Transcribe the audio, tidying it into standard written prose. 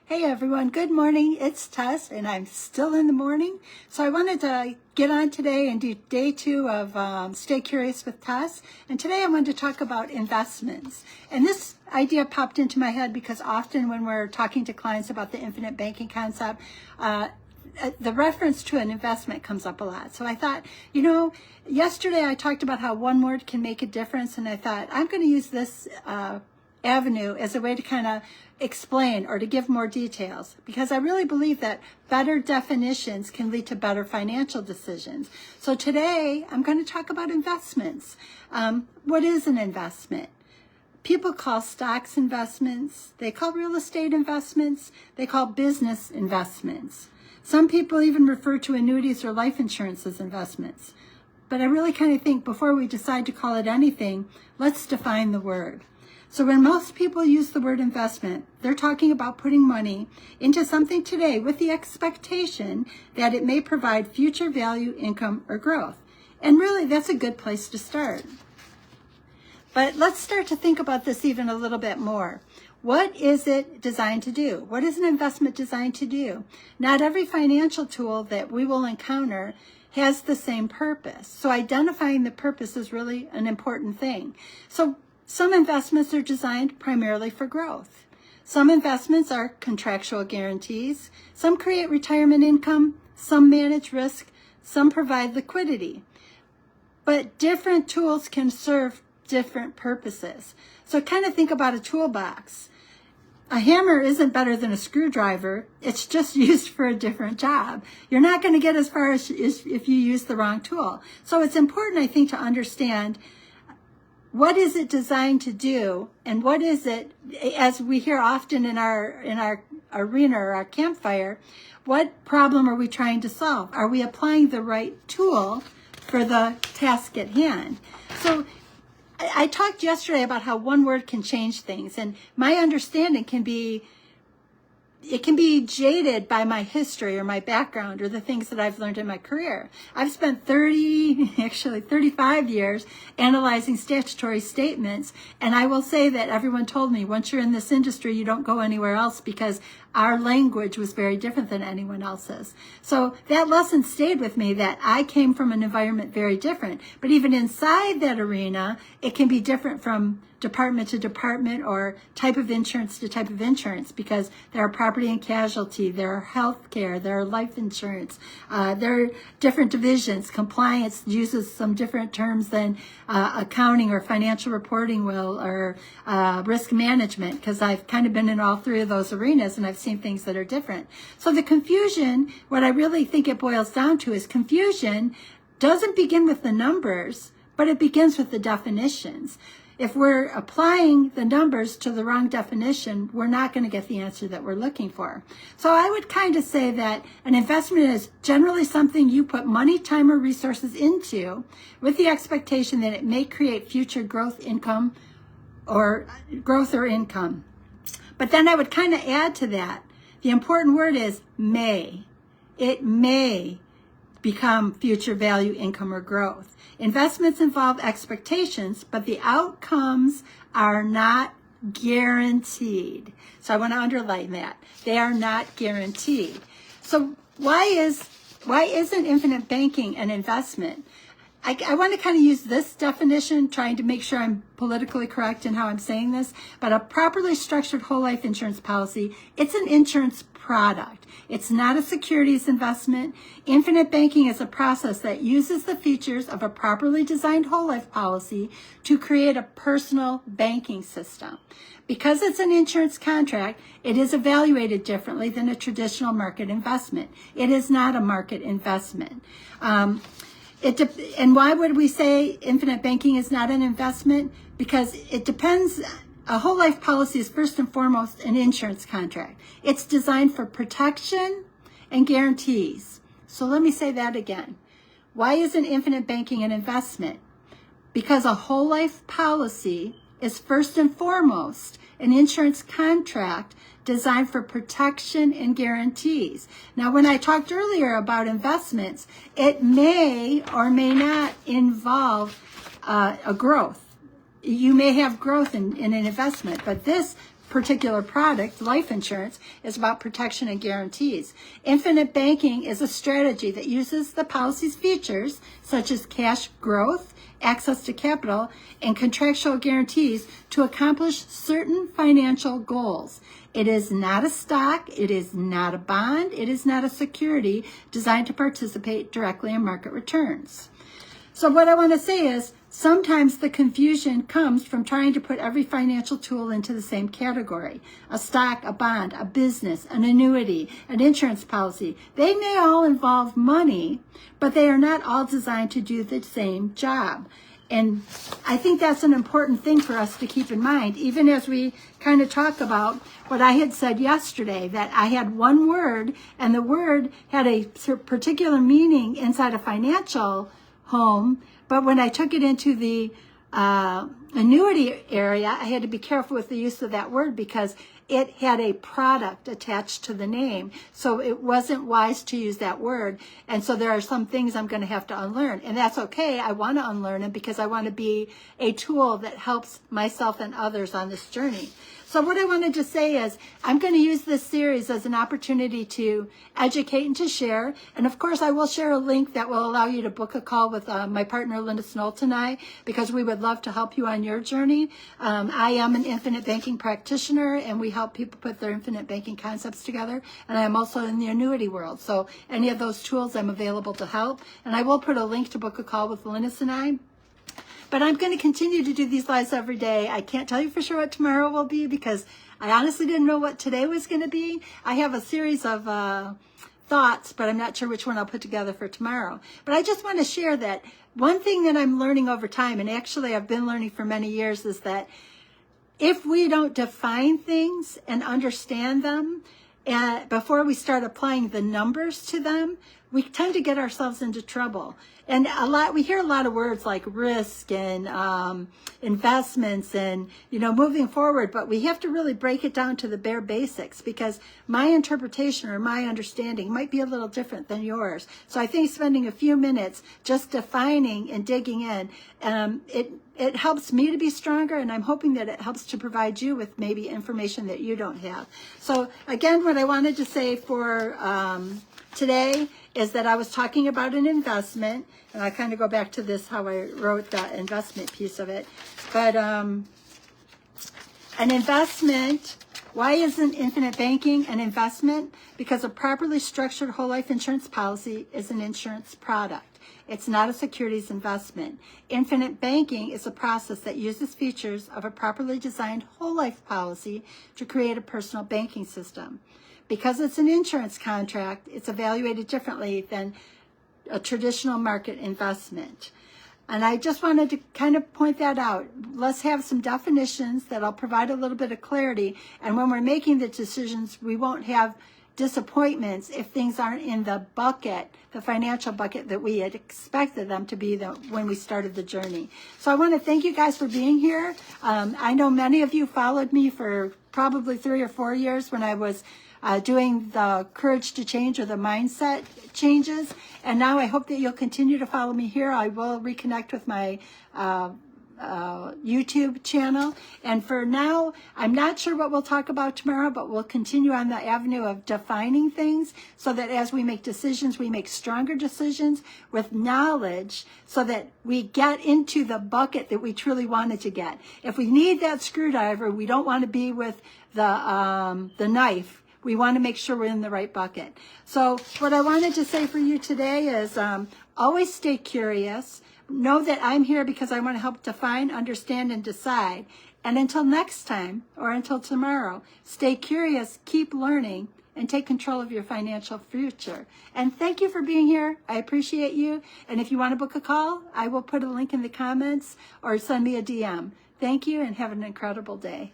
Hey everyone, good morning. It's Tess and I'm still in the morning. So I wanted to get on today and do day 2 of Stay Curious with Tess. And today I wanted to talk about investments. And this idea popped into my head because often when we're talking to clients about the infinite banking concept, the reference to an investment comes up a lot. So I thought, yesterday I talked about how one word can make a difference. And I thought I'm going to use this avenue as a way to kind of explain or to give more details, because I really believe that better definitions can lead to better financial decisions. So today I'm going to talk about investments. What is an investment? People call stocks investments. They call real estate investments. They call business investments. Some people even refer to annuities or life insurance as investments. But I really kind of think before we decide to call it anything, let's define the word. So when most people use the word investment, they're talking about putting money into something today with the expectation that it may provide future value, income, or growth. And really, that's a good place to start. But let's start to think about this even a little bit more. What is it designed to do? What is an investment designed to do? Not every financial tool that we will encounter has the same purpose. So identifying the purpose is really an important thing. So some investments are designed primarily for growth. Some investments are contractual guarantees. Some create retirement income. Some manage risk. Some provide liquidity. But different tools can serve different purposes. So kind of think about a toolbox. A hammer isn't better than a screwdriver. It's just used for a different job. You're not going to get as far as if you use the wrong tool. So it's important, I think, to understand what is it designed to do, and what is it, as we hear often in our arena or our campfire, what problem are we trying to solve? Are we applying the right tool for the task at hand? So I talked yesterday about how one word can change things, and my understanding can be jaded by my history or my background or the things that I've learned in my career. I've spent 35 years analyzing statutory statements, and I will say that everyone told me, once you're in this industry, you don't go anywhere else, because our language was very different than anyone else's. So that lesson stayed with me, that I came from an environment very different. But even inside that arena, it can be different from department to department or type of insurance to type of insurance, because there are property and casualty, there are health care, there are life insurance, there are different divisions. Compliance uses some different terms than accounting or financial reporting will, or risk management, because I've kind of been in all three of those arenas and I've seen things that are different. So the confusion, what I really think it boils down to is confusion doesn't begin with the numbers, but it begins with the definitions. If we're applying the numbers to the wrong definition, we're not going to get the answer that we're looking for. So I would kind of say that an investment is generally something you put money, time, or resources into with the expectation that it may create future growth, income, or income. But then I would kind of add to that, the important word is may. It may become future value, income, or growth. Investments involve expectations, but the outcomes are not guaranteed. So I want to underline that. They are not guaranteed. So why isn't infinite banking an investment? I want to kind of use this definition, trying to make sure I'm politically correct in how I'm saying this, but a properly structured whole life insurance policy, it's an insurance product. It's not a securities investment. Infinite banking is a process that uses the features of a properly designed whole life policy to create a personal banking system. Because it's an insurance contract, it is evaluated differently than a traditional market investment. It is not a market investment. And why would we say infinite banking is not an investment? Because it depends. A whole life policy is first and foremost an insurance contract. It's designed for protection and guarantees. So let me say that again. Why isn't infinite banking an investment? Because a whole life policy is first and foremost an insurance contract designed for protection and guarantees. Now, when I talked earlier about investments, it may or may not involve a growth. You may have growth in an investment, but this particular product, life insurance, is about protection and guarantees. Infinite banking is a strategy that uses the policy's features, such as cash growth, access to capital, and contractual guarantees to accomplish certain financial goals. It is not a stock, it is not a bond, it is not a security designed to participate directly in market returns. So what I want to say is, sometimes the confusion comes from trying to put every financial tool into the same category. A stock, a bond, a business, an annuity, an insurance policy. They may all involve money, but they are not all designed to do the same job. And I think that's an important thing for us to keep in mind, even as we kind of talk about what I had said yesterday, that I had one word, and the word had a particular meaning inside a financial home, but when I took it into the annuity area, I had to be careful with the use of that word because it had a product attached to the name. So it wasn't wise to use that word. And so there are some things I'm going to have to unlearn. And that's okay. I want to unlearn them because I want to be a tool that helps myself and others on this journey. So what I wanted to say is I'm going to use this series as an opportunity to educate and to share. And of course, I will share a link that will allow you to book a call with my partner, Linda Snolt, and I, because we would love to help you on your journey. I am an infinite banking practitioner, and we help people put their infinite banking concepts together. And I'm also in the annuity world. So any of those tools, I'm available to help. And I will put a link to book a call with Linda and I. But I'm going to continue to do these lives every day. I can't tell you for sure what tomorrow will be because I honestly didn't know what today was going to be. I have a series of thoughts, but I'm not sure which one I'll put together for tomorrow. But I just want to share that one thing that I'm learning over time, and actually I've been learning for many years, is that if we don't define things and understand them before we start applying the numbers to them, we tend to get ourselves into trouble. And we hear a lot of words like risk and investments and, moving forward, but we have to really break it down to the bare basics because my interpretation or my understanding might be a little different than yours. So I think spending a few minutes just defining and digging in, it helps me to be stronger, and I'm hoping that it helps to provide you with maybe information that you don't have. So again, what I wanted to say for today is that I was talking about an investment, and I kind of go back to this, how I wrote the investment piece of it. But an investment, why isn't infinite banking an investment? Because a properly structured whole life insurance policy is an insurance product. It's not a securities investment. Infinite banking is a process that uses features of a properly designed whole life policy to create a personal banking system. Because it's an insurance contract, it's evaluated differently than a traditional market investment. And I just wanted to kind of point that out. Let's have some definitions that'll provide a little bit of clarity. And when we're making the decisions, we won't have disappointments if things aren't in the bucket, the financial bucket that we had expected them to be when we started the journey. So I want to thank you guys for being here. I know many of you followed me for probably 3 or 4 years when I was doing the courage to change or the mindset changes. And now I hope that you'll continue to follow me here. I will reconnect with my YouTube channel. And for now, I'm not sure what we'll talk about tomorrow, but we'll continue on the avenue of defining things so that as we make decisions, we make stronger decisions with knowledge so that we get into the bucket that we truly wanted to get. If we need that screwdriver, we don't want to be with the knife. We want to make sure we're in the right bucket. So what I wanted to say for you today is always stay curious. Know that I'm here because I want to help define, understand, and decide. And until next time, or until tomorrow, stay curious, keep learning, and take control of your financial future. And thank you for being here. I appreciate you. And if you want to book a call, I will put a link in the comments or send me a DM. Thank you and have an incredible day.